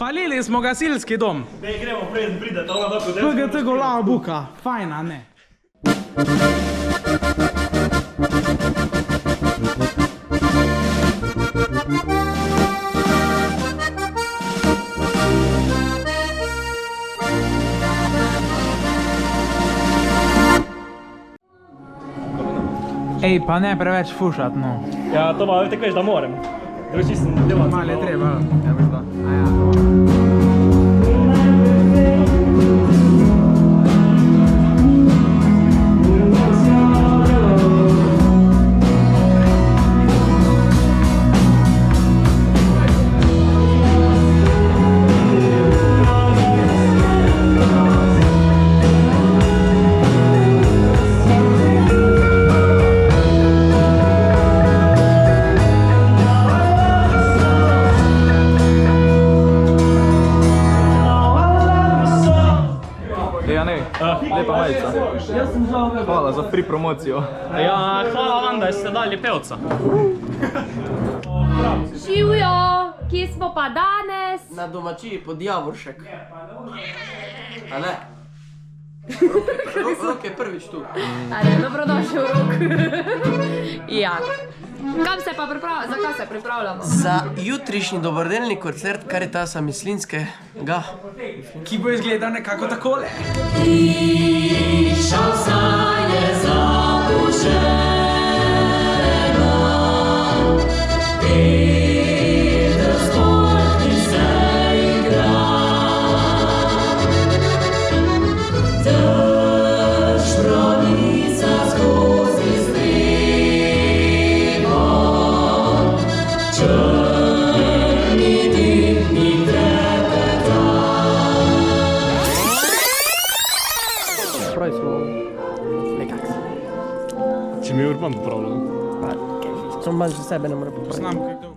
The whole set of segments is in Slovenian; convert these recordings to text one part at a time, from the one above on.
Spalili smo gasilski dom. Dej, gremo preden pride, to lahko del. PGT Golava Buka, fajna, ne? Ej, pa ne preveč fušat, no. Ja, to pa tako veš, da moram. Da veš, čisto delat. Malo je treba, ja, veš da. Lepa majica. Hvala za free promocijo. Ja, hvala vam, da ste dali pevca. Živjo, kje smo pa danes? Na domačiji pod Javoršek. A ne? Rok je prvič tu. A ne, dobrodošel Rok. Ja. Kam se pa pripravljamo? Za kaj se pripravljamo? Za jutrišnji dobrodelni koncert Karitasa Mislinskega. Ki bo izgledal nekako takole. Hiša vsa je zapuščena, Peter zgodbi se igra. Dež pronica skozi streho, črni dimni trepeta. Pravi smo nekako. Če mi Urban popravljal. Pa, kaj že, samo manj za sebe ne more popraviti. Znam, kaj to.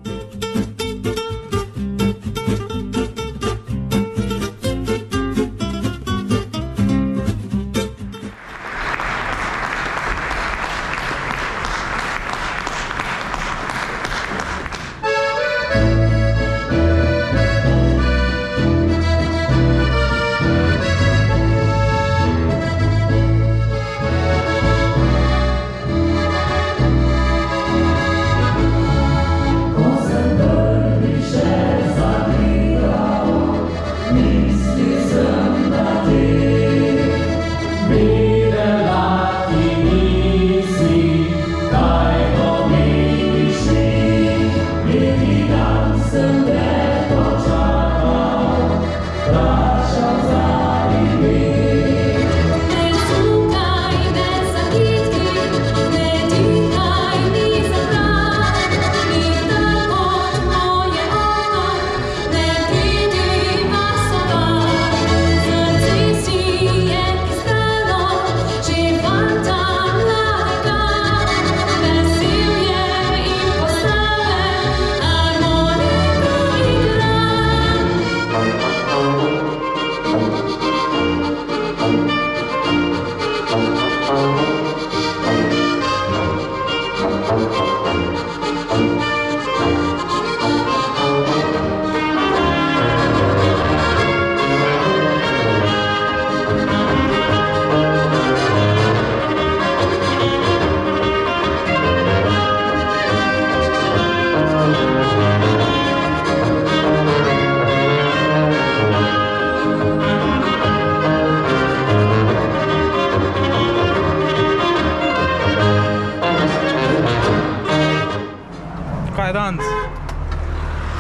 Kaj je danes?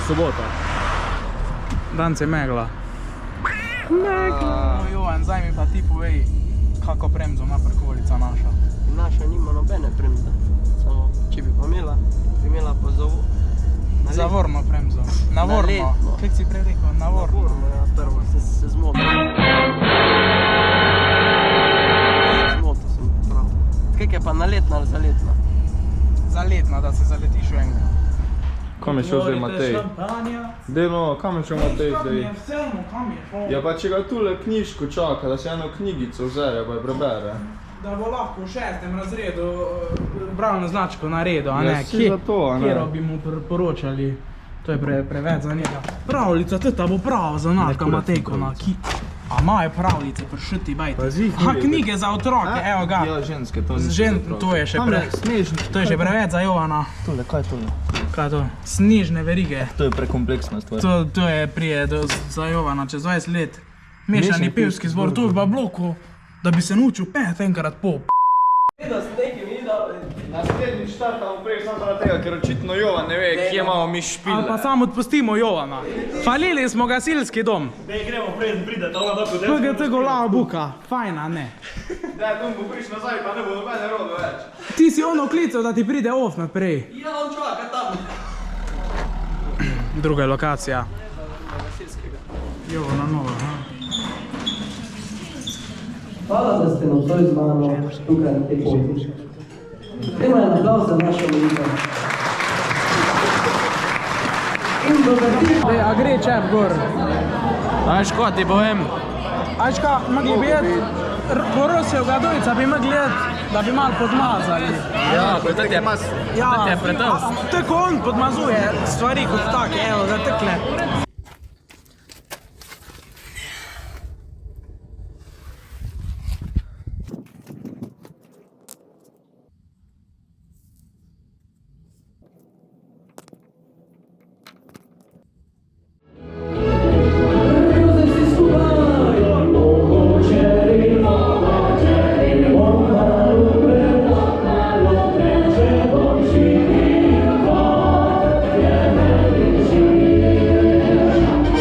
Sobota. Danes je megla. Megla. Jovan, zdaj mi pa ti povej, kako premzo ima prikolica naša. Naša nima nobene premze. Samo, če bi pa imela, bi imela pa Zavorno premzo. Navorno. Kaj si prej rekel? Navorno. Navorno, ja, prvo se zmotil. Zmotil sem prav. Kaj je pa naletna ali zaletna? Zaletna, da se zaletiš v enega. Kam je šel zdaj Matej? Delo, kam je šel Matej zdaj? Kam je šel? Ja pa če ga tule knjižko čaka, da se eno knjigico vzere pa jo prebere. Da bo lahko v 6. razredu bralno značko naredil, a ne? Ja, si za to, a ne? Kjero bi mu priporočali To je preveč za njega. Pravljica, teta bo prava za nas, ka Matejko na ki... A imajo pravljice, pršiti bajte. Aha, knjige za otroke, evo ga. Ja, ženske, to ni. To je še To je še preveč za Jovana. Tole, kaj je tole? Kaj je to? Snežne verige. To je prekompleksna stvar. To je prije za Jovana čez 20 let. Mešani pevski zbor, to je pa bloku, da bi se naučil pet enkrat po. Naslednji štartamo prej samo zaradi tega, ker očitno Jovan ne ve, kje imamo mi špile. Ali pa samo odpustimo Jovana. Falili smo gasilski dom. Dej, gremo preden pride, to ima tako PGT golava buka. Fajna, ne. Da, tu bo priš nazaj, pa ne bo nobene robe več. Ti si ono klical, da ti pride off naprej. Ja, on čaka tam. Druga je lokacija. Jovana nova, ha. Hvala, da ste nocoj z mano tukaj na tej poti. Dajmo en aplauz za našo molitev. In dober A gre čep gor. Ajš, ko ti povem? Ajčka, mogli bi jeti, porosijo ga dojca, bi mogli jeti, da bi malo podmazali. Ja, to je mas. Ja, To je predost. tako on podmazuje stvari kot take, evo, zatekle.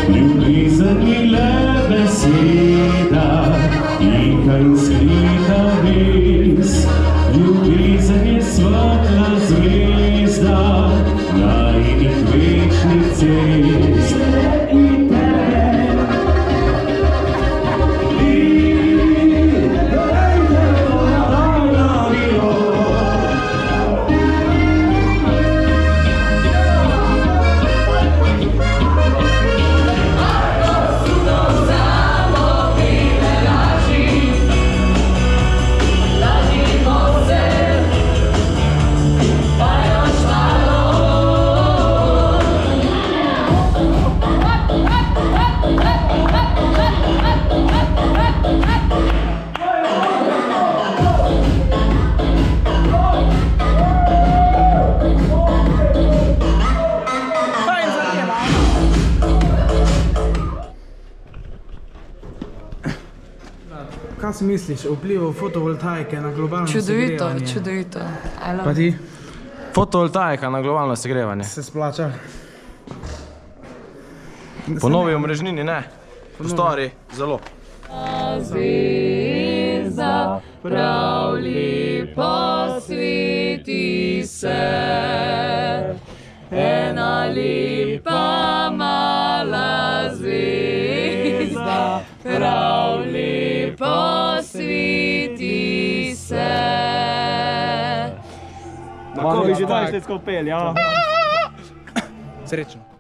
Ljubezen ni le beseda, tiha in skrita vez. Ljubezen je svetla zvezda najinih večnih cest. In Kaj si misliš o vplivu fotovoltaike na globalno segrevanje? Čudovito. Pa ti? Fotovoltaika na globalno segrevanje. Se splača? Po novi omrežnini ne. Po stari zelo. Zvezda prav lepo sveti se, ena lepa mala zvezda prav lepo sveti se. Tako bi že daj štetsko pel, ja. Srečno.